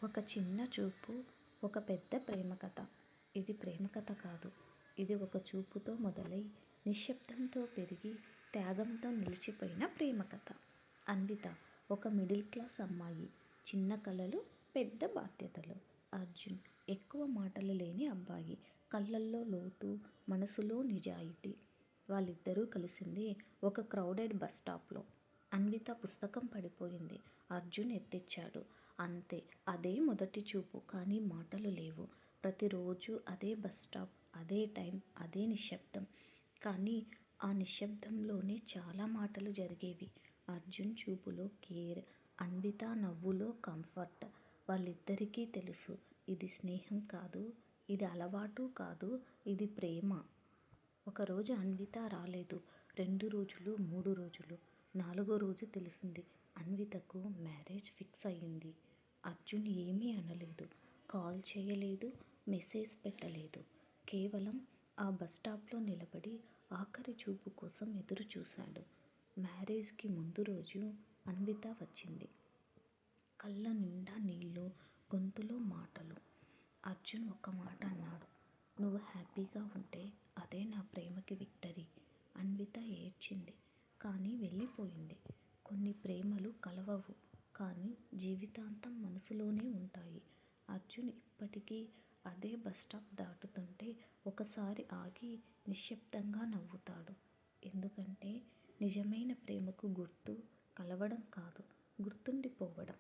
ఒక చిన్న చూపు, ఒక పెద్ద ప్రేమ కథ. ఇది ప్రేమ కథ కాదు. ఇది ఒక చూపుతో మొదలై, నిశ్శబ్దంతో పెరిగి, త్యాగంతో నిలిచిపోయిన ప్రేమ కథ. అన్విత ఒక మిడిల్ క్లాస్ అమ్మాయి. చిన్న కలలు, పెద్ద బాధ్యతలు. అర్జున్ ఎక్కువ మాటలు లేని అబ్బాయి. కళ్ళల్లో లోతు, మనసులో నిజాయితీ. వాళ్ళిద్దరూ కలిసింది ఒక క్రౌడెడ్ బస్ స్టాప్లో. అన్విత పుస్తకం పడిపోయింది. అర్జున్ ఎత్తిచ్చాడు. అంతే. అదే మొదటి చూపు. కానీ మాటలు లేవు. ప్రతిరోజు అదే బస్ స్టాప్, అదే టైం, అదే నిశ్శబ్దం. కానీ ఆ నిశ్శబ్దంలోనే చాలా మాటలు జరిగేవి. అర్జున్ చూపులో కేర్, అన్విత నవ్వులో కంఫర్ట్. వాళ్ళిద్దరికీ తెలుసు, ఇది స్నేహం కాదు, ఇది అలవాటు కాదు, ఇది ప్రేమ. ఒకరోజు అన్విత రాలేదు. 2 రోజులు, 3 రోజులు. 4వ రోజు తెలిసింది, అన్వితకు మ్యారేజ్ ఫిక్స్ అయ్యింది. అర్జున్ ఏమీ అనలేదు. కాల్ చేయలేదు, మెసేజ్ పెట్టలేదు. కేవలం ఆ బస్ స్టాప్లో నిలబడి ఆఖరి చూపు కోసం ఎదురు చూశాడు. మ్యారేజ్కి ముందు రోజు అన్విత వచ్చింది. కళ్ళ నిండా నీళ్ళు, గొంతులో మాటలు. అర్జున్ ఒక్క మాట అన్నాడు, నువ్వు హ్యాపీగా ఉంటే అదే నా ప్రేమకి విక్టరీ. అన్విత ఏడ్చింది. కానీ వెళ్ళిపోయింది. కొన్ని ప్రేమలు కలవవు, కానీ జీవితాంతం మనసులోనే ఉంటాయి. అర్జున్ ఇప్పటికీ అదే బస్ స్టాప్ దాటుతుంటే ఒకసారి ఆగి నిశ్శబ్దంగా నవ్వుతాడు. ఎందుకంటే నిజమైన ప్రేమకు గుర్తు కలవడం కాదు, గుర్తుండిపోవడం.